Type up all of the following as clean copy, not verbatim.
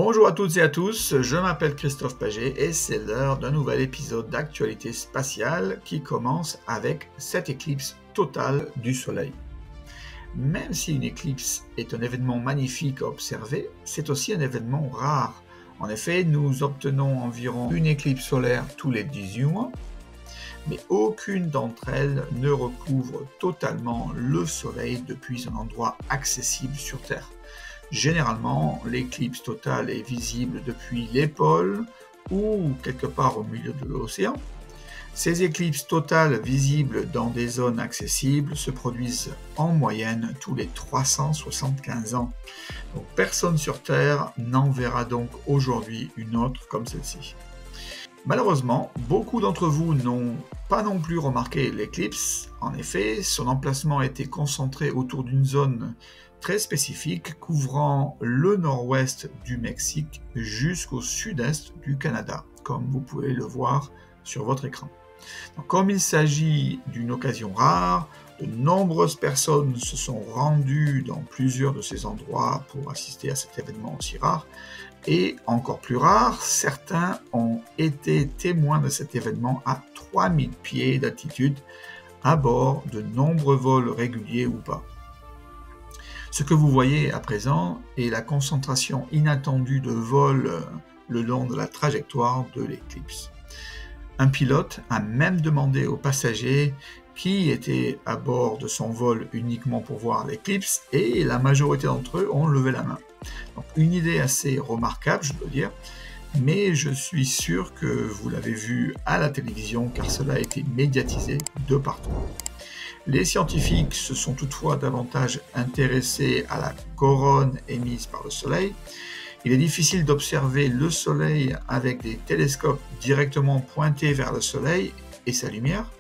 Bonjour à toutes et à tous, je m'appelle Christophe Paget et c'est l'heure d'un nouvel épisode d'actualité spatiale qui commence avec cette éclipse totale du Soleil. Même si une éclipse est un événement magnifique à observer, c'est aussi un événement rare. En effet, nous obtenons environ une éclipse solaire tous les 18 mois, mais aucune d'entre elles ne recouvre totalement le Soleil depuis un endroit accessible sur Terre. Généralement, l'éclipse totale est visible depuis les pôles ou quelque part au milieu de l'océan. Ces éclipses totales visibles dans des zones accessibles se produisent en moyenne tous les 375 ans. Donc, personne sur Terre n'en verra donc aujourd'hui une autre comme celle-ci. Malheureusement, beaucoup d'entre vous n'ont pas non plus remarqué l'éclipse. En effet, son emplacement était concentré autour d'une zone très spécifique couvrant le nord-ouest du Mexique jusqu'au sud-est du Canada, comme vous pouvez le voir sur votre écran. Donc, comme il s'agit d'une occasion rare, de nombreuses personnes se sont rendues dans plusieurs de ces endroits pour assister à cet événement aussi rare. Et encore plus rare, certains ont été témoins de cet événement à 3000 pieds d'altitude à bord de nombreux vols réguliers ou pas. Ce que vous voyez à présent est la concentration inattendue de vols le long de la trajectoire de l'éclipse. Un pilote a même demandé aux passagers qui étaient à bord de son vol uniquement pour voir l'éclipse et la majorité d'entre eux ont levé la main. Donc, une idée assez remarquable, je dois dire, mais je suis sûr que vous l'avez vu à la télévision car cela a été médiatisé de partout. Les scientifiques se sont toutefois davantage intéressés à la couronne émise par le Soleil. Il est difficile d'observer le Soleil avec des télescopes directement pointés vers le Soleil et sa lumière.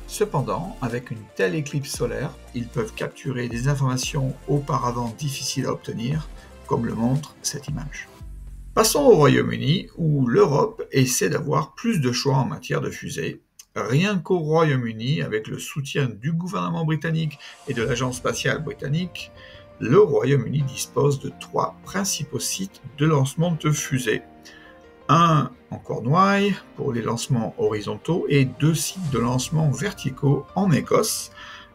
Cependant, avec une telle éclipse solaire, ils peuvent capturer des informations auparavant difficiles à obtenir, comme le montre cette image. Passons au Royaume-Uni, où l'Europe essaie d'avoir plus de choix en matière de fusées. Rien qu'au Royaume-Uni, avec le soutien du gouvernement britannique et de l'Agence spatiale britannique, le Royaume-Uni dispose de 3 principaux sites de lancement de fusées. Un en Cornouailles pour les lancements horizontaux et 2 sites de lancement verticaux en Écosse,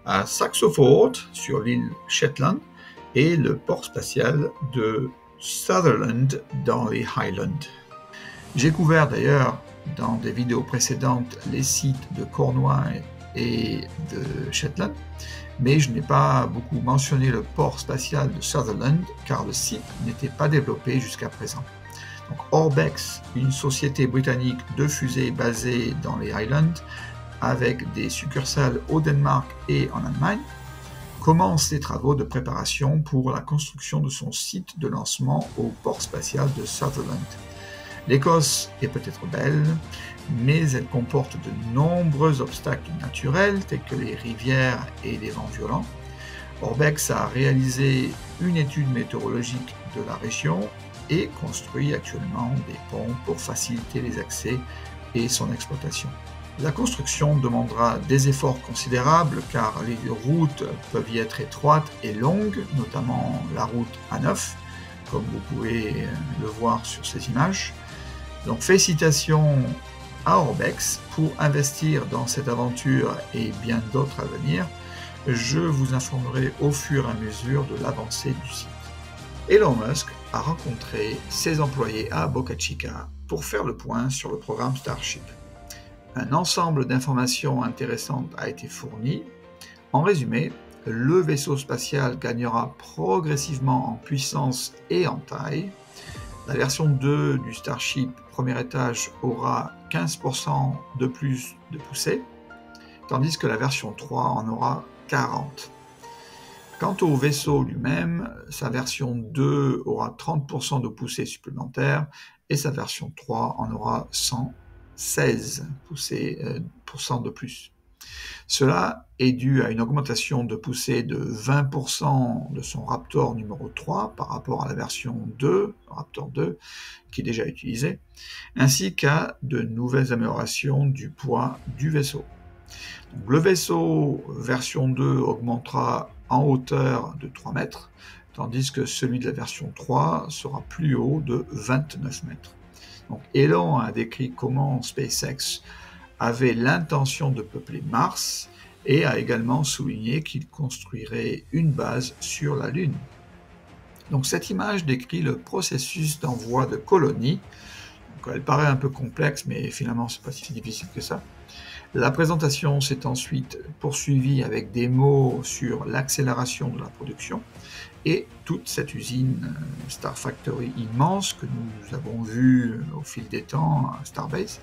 à Saxoford sur l'île Shetland et le port spatial de Sutherland dans les Highlands. J'ai couvert d'ailleurs dans des vidéos précédentes les sites de Cornouailles et de Shetland, mais je n'ai pas beaucoup mentionné le port spatial de Sutherland car le site n'était pas développé jusqu'à présent. Donc, Orbex, une société britannique de fusées basée dans les Highlands avec des succursales au Danemark et en Allemagne, commence les travaux de préparation pour la construction de son site de lancement au port spatial de Sutherland. L'Écosse est peut-être belle, mais elle comporte de nombreux obstacles naturels tels que les rivières et les vents violents. Orbex a réalisé une étude météorologique de la région et construit actuellement des ponts pour faciliter les accès et son exploitation. La construction demandera des efforts considérables car les routes peuvent y être étroites et longues, notamment la route A9, comme vous pouvez le voir sur ces images. Donc félicitations à Orbex pour investir dans cette aventure et bien d'autres à venir. Je vous informerai au fur et à mesure de l'avancée du site. Elon Musk a rencontré ses employés à Boca Chica pour faire le point sur le programme Starship. Un ensemble d'informations intéressantes a été fourni. En résumé, le vaisseau spatial gagnera progressivement en puissance et en taille. La version 2 du Starship premier étage aura 15% de plus de poussée, tandis que la version 3 en aura 40%. Quant au vaisseau lui-même, sa version 2 aura 30% de poussée supplémentaire et sa version 3 en aura 116% de plus. Cela est dû à une augmentation de poussée de 20% de son Raptor numéro 3 par rapport à la version 2, Raptor 2, qui est déjà utilisée, ainsi qu'à de nouvelles améliorations du poids du vaisseau. Donc, le vaisseau version 2 augmentera en hauteur de 3 mètres, tandis que celui de la version 3 sera plus haut de 29 mètres. Donc Elon a décrit comment SpaceX avait l'intention de peupler Mars et a également souligné qu'il construirait une base sur la Lune. Donc cette image décrit le processus d'envoi de colonies. Donc, elle paraît un peu complexe, mais finalement c'est pas si difficile que ça. La présentation s'est ensuite poursuivie avec des mots sur l'accélération de la production et toute cette usine Star Factory immense que nous avons vue au fil des temps à Starbase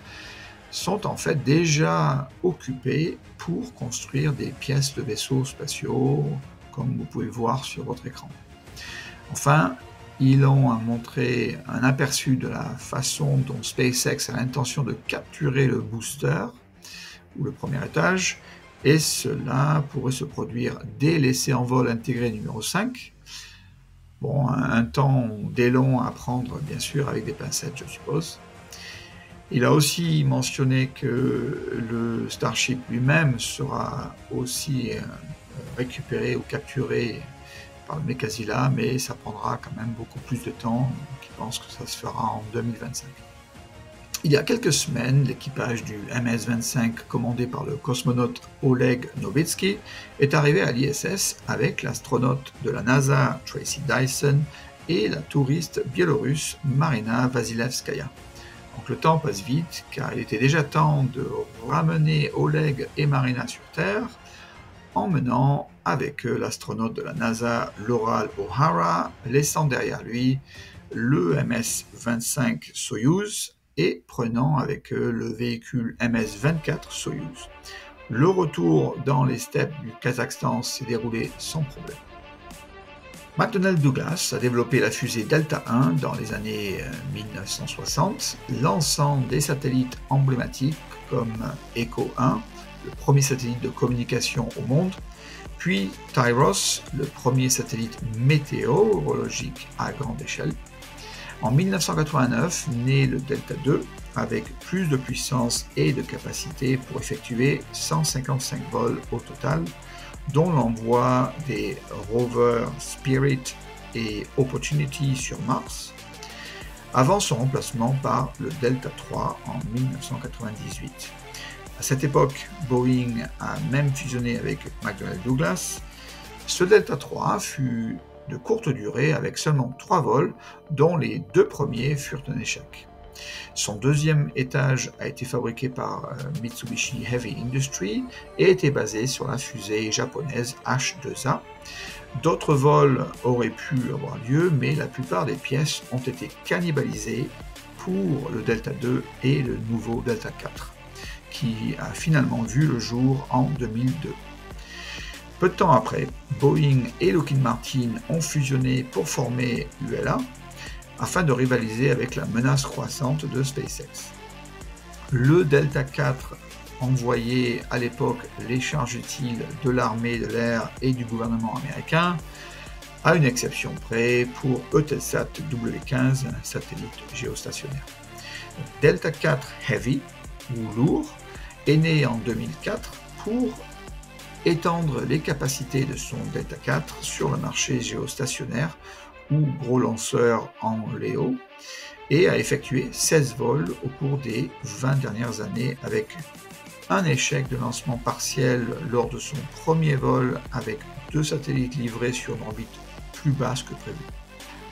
sont en fait déjà occupées pour construire des pièces de vaisseaux spatiaux, comme vous pouvez le voir sur votre écran. Enfin, Elon a montré un aperçu de la façon dont SpaceX a l'intention de capturer le booster, ou le premier étage, et cela pourrait se produire dès l'essai en vol intégré numéro 5. Bon, un temps d'Elon à prendre, bien sûr, avec des pincettes, je suppose. Il a aussi mentionné que le Starship lui-même sera aussi récupéré ou capturé par le Mechazilla, mais ça prendra quand même beaucoup plus de temps. Donc, il pense que ça se fera en 2025. Il y a quelques semaines, l'équipage du MS-25, commandé par le cosmonaute Oleg Novitsky, est arrivé à l'ISS avec l'astronaute de la NASA Tracy Dyson et la touriste biélorusse Marina Vasilevskaya. Donc le temps passe vite, car il était déjà temps de ramener Oleg et Marina sur Terre, emmenant avec eux l'astronaute de la NASA Laurel O'Hara, laissant derrière lui le MS-25 Soyouz et prenant avec eux le véhicule MS-24 Soyouz. Le retour dans les steppes du Kazakhstan s'est déroulé sans problème. McDonnell Douglas a développé la fusée Delta I dans les années 1960, lançant des satellites emblématiques comme Echo 1, le premier satellite de communication au monde, puis Tyros, le premier satellite météorologique à grande échelle. En 1989, naît le Delta II avec plus de puissance et de capacité pour effectuer 155 vols au total, dont l'envoi des rovers Spirit et Opportunity sur Mars, avant son remplacement par le Delta III en 1998. À cette époque, Boeing a même fusionné avec McDonnell Douglas. Ce Delta III fut de courte durée avec seulement 3 vols, dont les 2 premiers furent un échec. Son deuxième étage a été fabriqué par Mitsubishi Heavy Industries et était basé sur la fusée japonaise H-2A. D'autres vols auraient pu avoir lieu, mais la plupart des pièces ont été cannibalisées pour le Delta II et le nouveau Delta IV, qui a finalement vu le jour en 2002. Peu de temps après, Boeing et Lockheed Martin ont fusionné pour former ULA, afin de rivaliser avec la menace croissante de SpaceX. Le Delta IV envoyait à l'époque les charges utiles de l'armée de l'air et du gouvernement américain, à une exception près pour Eutelsat W15, un satellite géostationnaire. Delta IV Heavy, ou lourd, est né en 2004 pour étendre les capacités de son Delta IV sur le marché géostationnaire ou gros lanceur en Léo, et a effectué 16 vols au cours des 20 dernières années avec un échec de lancement partiel lors de son premier vol avec 2 satellites livrés sur une orbite plus basse que prévu.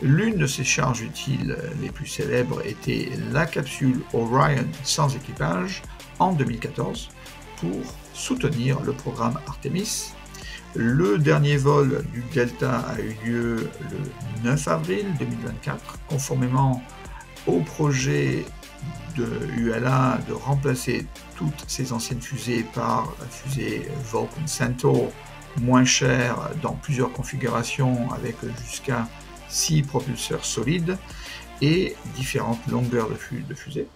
L'une de ses charges utiles les plus célèbres était la capsule Orion sans équipage en 2014 pour soutenir le programme Artemis. Le dernier vol du Delta a eu lieu le 9 avril 2024, conformément au projet de ULA de remplacer toutes ses anciennes fusées par la fusée Vulcan Centaur, moins chère dans plusieurs configurations avec jusqu'à 6 propulseurs solides et différentes longueurs de fusée.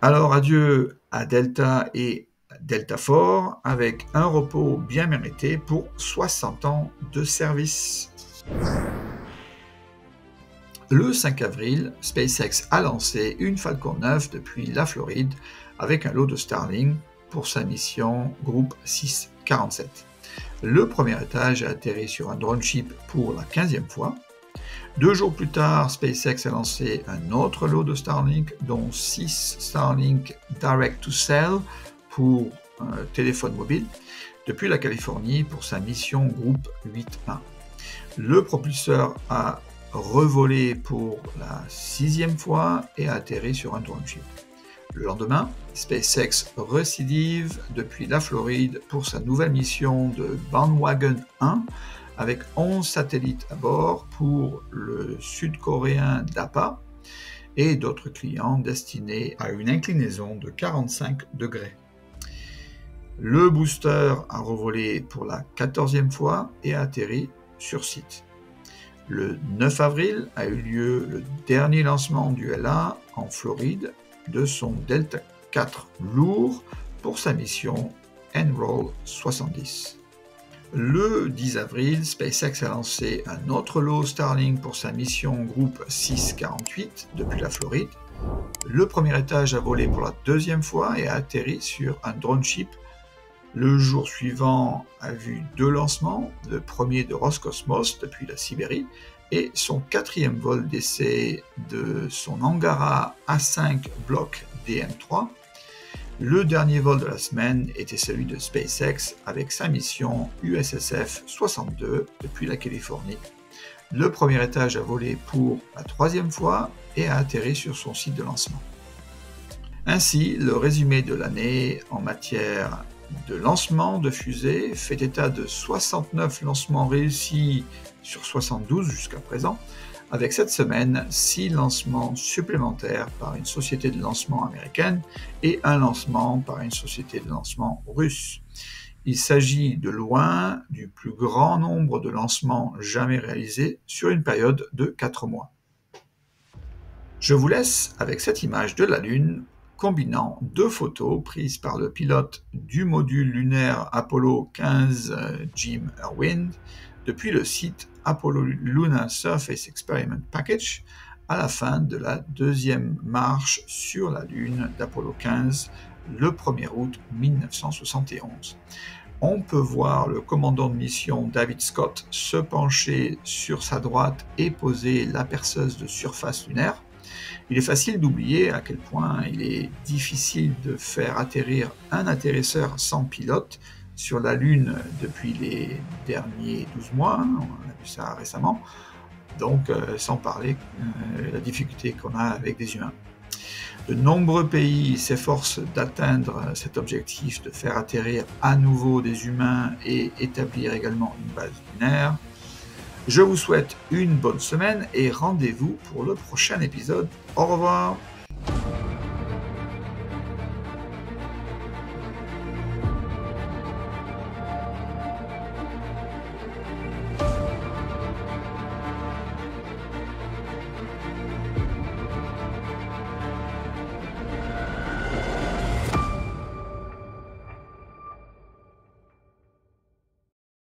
Alors adieu à Delta et Delta IV avec un repos bien mérité pour 60 ans de service. Le 5 avril, SpaceX a lancé une Falcon 9 depuis la Floride avec un lot de Starlink pour sa mission Groupe 647. Le premier étage a atterri sur un drone ship pour la 15e fois. 2 jours plus tard, SpaceX a lancé un autre lot de Starlink, dont 6 Starlink Direct to Cell pour téléphone mobile, depuis la Californie pour sa mission Groupe 8.1. Le propulseur a revolé pour la 6e fois et a atterri sur un drone ship. Le lendemain, SpaceX récidive depuis la Floride pour sa nouvelle mission de Bandwagon 1 avec 11 satellites à bord pour le sud-coréen DAPA et d'autres clients destinés à une inclinaison de 45 degrés. Le booster a revolé pour la 14e fois et a atterri sur site. Le 9 avril a eu lieu le dernier lancement du LA en Floride de son Delta IV lourd pour sa mission Enroll 70. Le 10 avril, SpaceX a lancé un autre lot Starlink pour sa mission Groupe 648 depuis la Floride. Le premier étage a volé pour la 2e fois et a atterri sur un drone ship. Le jour suivant a vu 2 lancements, le premier de Roscosmos depuis la Sibérie et son 4e vol d'essai de son Angara A5 Block DM3. Le dernier vol de la semaine était celui de SpaceX avec sa mission USSF 62 depuis la Californie. Le premier étage a volé pour la 3e fois et a atterri sur son site de lancement. Ainsi, le résumé de l'année en matière de lancement de fusées fait état de 69 lancements réussis sur 72 jusqu'à présent, avec cette semaine 6 lancements supplémentaires par une société de lancement américaine et un lancement par une société de lancement russe. Il s'agit de loin du plus grand nombre de lancements jamais réalisés sur une période de 4 mois. Je vous laisse avec cette image de la Lune combinant 2 photos prises par le pilote du module lunaire Apollo 15 Jim Irwin depuis le site Apollo Lunar Surface Experiment Package à la fin de la 2e marche sur la Lune d'Apollo 15 le 1er août 1971. On peut voir le commandant de mission David Scott se pencher sur sa droite et poser la perceuse de surface lunaire. Il est facile d'oublier à quel point il est difficile de faire atterrir un atterrisseur sans pilote sur la Lune depuis les derniers 12 mois, on a vu ça récemment, donc sans parler de la difficulté qu'on a avec des humains. De nombreux pays s'efforcent d'atteindre cet objectif de faire atterrir à nouveau des humains et établir également une base lunaire. Je vous souhaite une bonne semaine et rendez-vous pour le prochain épisode. Au revoir.